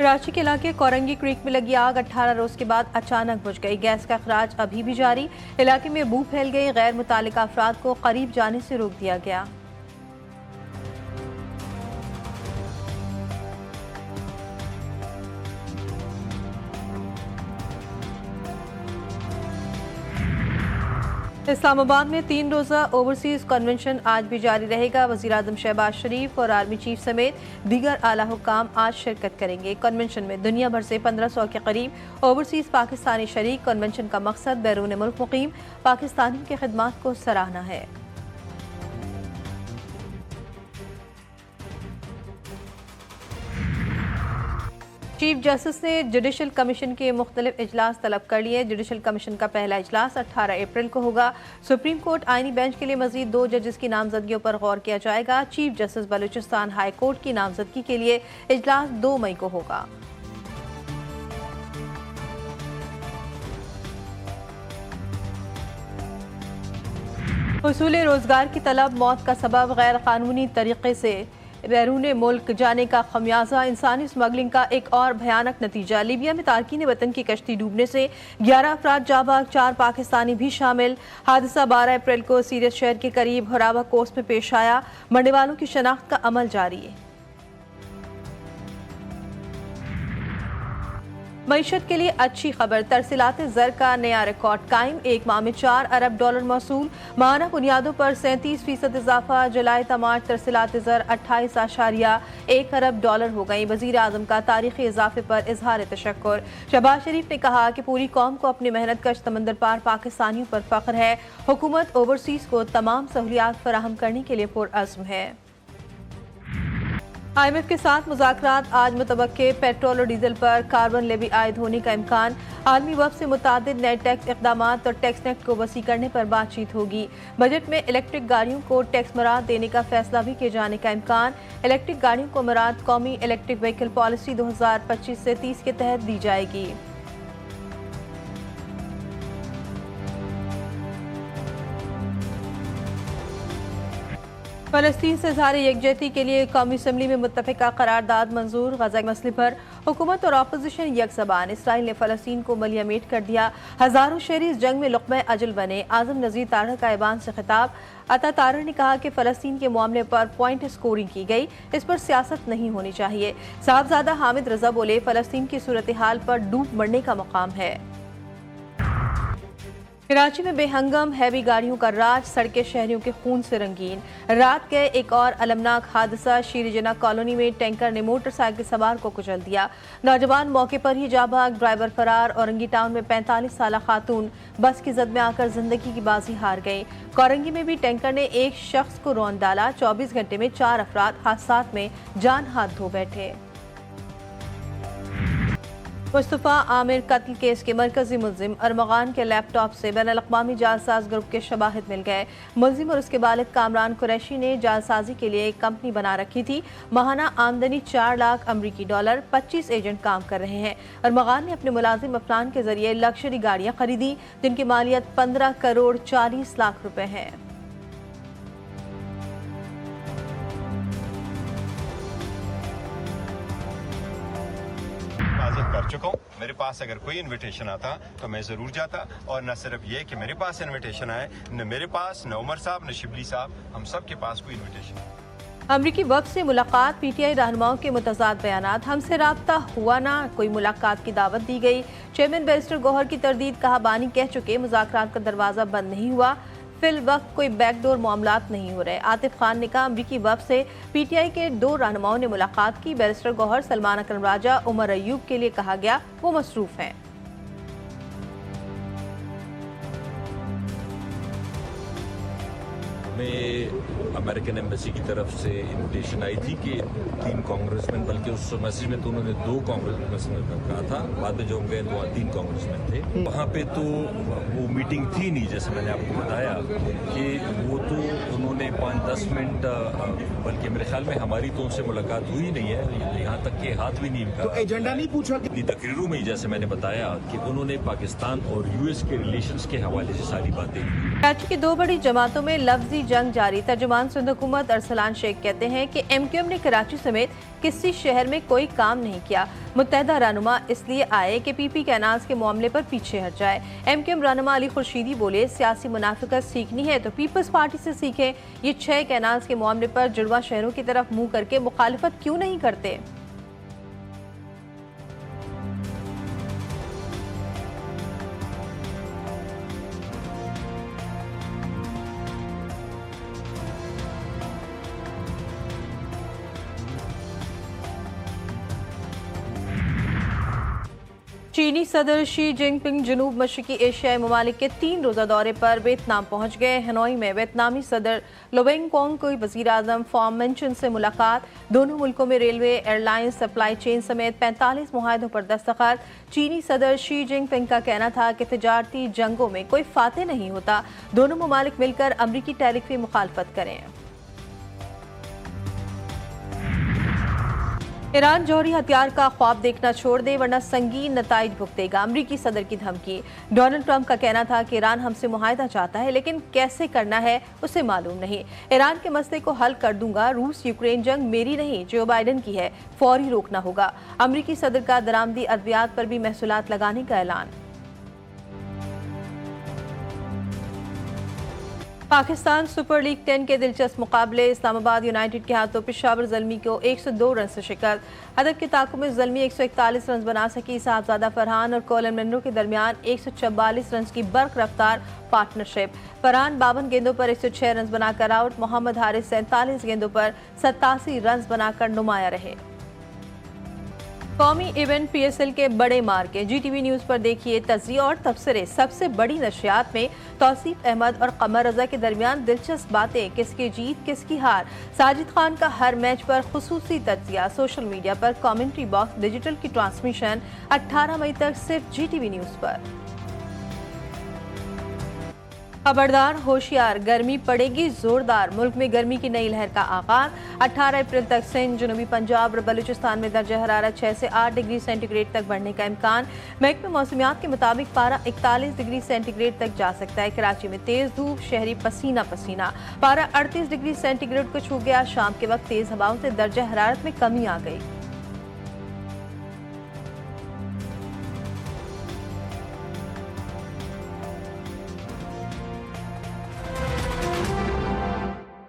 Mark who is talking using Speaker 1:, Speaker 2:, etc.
Speaker 1: कराची के इलाके कोरंगी क्रीक में लगी आग 18 रोज के बाद अचानक बुझ गई। गैस का अखराज अभी भी जारी। इलाके में बू फैल गई। गैर मुतालिका अफराद को करीब जाने से रोक दिया गया। इस्लामाबाद में 3 रोज़ा ओवरसीज कन्वेंशन आज भी जारी रहेगा। वज़ीर-ए-आज़म शहबाज शरीफ और आर्मी चीफ समेत दीगर आला हुक्काम आज शिरकत करेंगे। कन्वेंशन में दुनिया भर से 1500 के करीब ओवरसीज पाकिस्तानी शरीक। कन्वेंशन का मकसद बैरून मुल्क मुकीम पाकिस्तानियों की खिदमत को सराहना है। चीफ जस्टिस ने जुडिशल कमीशन के मुख्तलिफ इजलास तलब कर लिए। जुडिशल कमीशन का पहला इजलास 18 अप्रैल को होगा। सुप्रीम कोर्ट आईनी बेंच के लिए मजीद 2 जजेस की नामजदगियों पर गौर किया जाएगा। Chief justice Balochistan high court की नामजदगी के लिए इजलास 2 मई को होगा। हुसूल रोजगार की तलब मौत का सबब। गैर कानूनी तरीके से बैरून मुल्क जाने का खमियाजा। इंसानी स्मगलिंग का एक और भयानक नतीजा। लीबिया में तारकीन वतन की कश्ती डूबने से 11 अफराद जाबाग, 4 पाकिस्तानी भी शामिल। हादसा 12 अप्रैल को सीरियस शहर के करीब हरावा कोस्ट में पेश आया। मरने वालों की शनाख्त का अमल जारी है। मईशत के लिए अच्छी खबर। तरसीलात ज़र का नया रिकॉर्ड कायम। एक माह में 4 अरब डॉलर मौसूल। माहाना बुनियादों पर 37% इजाफा। जुलाई तमाम तरसीलात ज़र 28.1 अरब डॉलर हो गई। वज़ीर आज़म का तारीखी इजाफे पर इजहार तशक्कुर। शहबाज शरीफ ने कहा कि पूरी कौम को अपनी मेहनत कश समंदर पार पाकिस्तानियों पर फख्र है। हुकूमत ओवरसीज को तमाम सहूलियात फराहम करने के लिए पुरअज़्म है। IMF के साथ मुज़ाकरात। आज मुतवक्के पेट्रोल और डीजल पर कार्बन लेवी आयद होने का इम्कान। आलमी वफ़ से मुतादिद नए टैक्स इक़दामात और टैक्स नेट को वसी करने पर बातचीत होगी। बजट में इलेक्ट्रिक गाड़ियों को टैक्स मराद देने का फैसला भी किए जाने का इम्कान। इलेक्ट्रिक गाड़ियों को मराद कौमी इलेक्ट्रिक व्हीकल पॉलिसी 2025 से 30 के तहत दी जाएगी। फ़लस्तीन से इज़हार यकजहती के लिए कौमी असम्बली में मुत्तफ़िका करारदाद मंजूर। गज़ा के मसले पर हुकूमत और अपोजिशन यकज़बान। इसराइल ने फ़लस्तीन को मलियामेट कर दिया। हज़ारों शहरी इस जंग में लुक़्मा अजल बने। आज़म नज़ीर तारह का ऐवान से खिताब। अता तारह ने कहा कि फ़लस्तीन के मामले पर पॉइंट स्कोरिंग की गई, इस पर सियासत नहीं होनी चाहिए। साहबजादा हामिद रज़ा बोले, फ़लस्तीन की सूरत हाल पर डूब मरने का मकाम है। कराची में बेहंगम हैवी गाड़ियों का राज। सड़कें शहरियों के खून से रंगीन। रात के एक और अलमनाक हादसा। शीर जना कॉलोनी में टैंकर ने मोटरसाइकिल सवार को कुचल दिया। नौजवान मौके पर ही जा भाग। ड्राइवर फरार। औरंगी टाउन में 45 साला खातून बस की जद में आकर जिंदगी की बाजी हार गई। कोरंगी में भी टैंकर ने एक शख्स को रौंद डाला। 24 घंटे में 4 अफराद हादसात में जान हाथ धो बैठे। मुस्तफ़ा आमिर कत्ल केस के मरकजी मुल्जिम अरमगान के लैपटॉप से बैनुल-अक़वामी जालसाज ग्रुप के शवाहिद मिल गए। मुल्जिम और उसके बालिग कामरान कुरैशी ने जालसाजी के लिए एक कंपनी बना रखी थी। माहाना आमदनी 4 लाख अमरीकी डॉलर। 25 एजेंट काम कर रहे हैं। अरमगान ने अपने मुलाजिम अफरान के जरिए लग्जरी गाड़ियाँ खरीदी, जिनकी मालियत 15 करोड़ 40 लाख रुपए है।
Speaker 2: कर चुका हूँ। मेरे पास अगर कोई इनविटेशन आता तो मैं जरूर जाता। और न सिर्फ ये कि मेरे पास इनविटेशन आए, न मेरे पास, न उमर साहब, न शिबली साहब, हम सब के पास कोई इनविटेशन।
Speaker 1: अमरीकी वफ़द से मुलाकात। PTI रहनुमाओं के मुतज़ाद बयानात। हमसे राब्ता हुआ ना, कोई मुलाकात की दावत दी गई। चेयरमैन बैरिस्टर गौहर की तरदीद। कहा बानी कह चुके मुज़ाकरात का दरवाज़ा बंद नहीं हुआ। फिल वक्त कोई बैकडोर मामलात नहीं हो रहे। आतिफ खान ने कहा अमरीकी वफ़द से PTI के 2 रहनुमाओं ने मुलाकात की। बैरिस्टर गौहर, सलमान अकरम राजा, उमर अयूब के लिए कहा गया वो मसरूफ हैं।
Speaker 3: हमें अमेरिकन एम्बेसी की तरफ से इन्विटेशन आई थी कि 3 कांग्रेसमैन, बल्कि उस मैसेज में तो उन्होंने 2 कांग्रेसमैन कहा था, बाद में जो हम गए तो वहाँ 3 कांग्रेसमैन थे। वहाँ पे तो वो मीटिंग थी नहीं, जैसे मैंने आपको बताया कि वो तो उन्होंने 5-10 मिनट, बल्कि मेरे ख्याल में हमारी तो उनसे मुलाकात हुई नहीं है। यहाँ तक के हाथ भी नहीं
Speaker 4: तो एजेंडा नहीं पूछा
Speaker 3: अपनी तकरीरों में ही, जैसे मैंने बताया कि उन्होंने पाकिस्तान और यूएस के रिलेशंस के हवाले से सारी बातें की।
Speaker 1: कराची की 2 बड़ी जमातों में लफ्जी जंग जारी। तर्जुमान सिंध हुकूमत अरसलान शेख कहते हैं कि MQM ने कराची समेत किसी शहर में कोई काम नहीं किया। मुत्तहदा रहनुमा इसलिए आए कि PP कैनाल्स के मामले पर पीछे हट जाए। MQM रहनुमा अली खुर्शीदी बोले, सियासी मुनाफिकत सीखनी है तो पीपल्स पार्टी से सीखें। ये 6 कैनाल्स के मामले पर जुड़वा शहरों की तरफ मुंह करके मुखालिफत क्यों नहीं करते। चीनी सदर शी जिनपिंग जनूब मशरकी एशियाई ममालिक के 3 रोज़ा दौरे पर वियतनाम पहुंच गए। हनोई में वियतनामी सदर लोवेंग कोंग की वज़ीर आज़म फॉर्म मेंशन से मुलाकात। दोनों मुल्कों में रेलवे, एयरलाइंस, सप्लाई चेन समेत 45 मुआहदों पर दस्तखत। चीनी सदर शी जिनपिंग का कहना था कि तिजारती जंगों में कोई फातेह नहीं होता, दोनों ममालिक मिलकर अमरीकी टैरिफ की मुखालफत करें। ईरान जौहरी हथियार का ख्वाब देखना छोड़ दे वरना संगीन नताइज भुगतेगा, अमरीकी सदर की धमकी। डोनाल्ड ट्रंप का कहना था कि ईरान हमसे मुआहदा चाहता है लेकिन कैसे करना है उसे मालूम नहीं। ईरान के मसले को हल कर दूंगा, रूस यूक्रेन जंग मेरी नहीं जो बाइडन की है, फौरी रोकना होगा। अमरीकी सदर का दरामदी अद्वियात पर भी महसूलात लगाने का ऐलान। पाकिस्तान सुपर लीग 10 के दिलचस्प मुकाबले। इस्लामाबाद यूनाइटेड के हाथों पेशावर ज़ल्मी को 102 रन से शिकस्त। अदब के ताक़ुब में ज़ल्मी 141 रन बना सकी। साहबजादा फरहान और कोलन मनरो के दरमियान 144 रन की बर्क रफ्तार पार्टनरशिप। फरहान 52 गेंदों पर 106 रन बनाकर आउट। मोहम्मद हारिस 47 गेंदों पर 87 रन बनाकर नुमाया रहे। कौमी इवेंट PSL के बड़े मार्के। GTV न्यूज़ पर देखिए तज़किया और तबसरे। सबसे बड़ी नशियात में तौसीफ अहमद और कमर रजा के दरमियान दिलचस्प बातें, किसकी जीत किसकी हार। साजिद खान का हर मैच पर खुसूसी तज़किया। सोशल मीडिया पर कमेंट्री बॉक्स। डिजिटल की ट्रांसमिशन 18 मई तक सिर्फ GTV न्यूज़ पर। खबरदार होशियार, गर्मी पड़ेगी जोरदार। मुल्क में गर्मी की नई लहर का आगाज। 18 अप्रैल तक सिंध, जनूबी पंजाब और बलूचिस्तान में दर्जा हरारत 6 से 8 डिग्री सेंटीग्रेड तक बढ़ने का इम्कान। महकमे मौसमियात के मुताबिक पारा 41 डिग्री सेंटीग्रेड तक जा सकता है। कराची में तेज धूप, शहरी पसीना पसीना। पारा 38 डिग्री सेंटीग्रेड को छू गया। शाम के वक्त तेज हवाओं से दर्जा हरारत में कमी आ गई।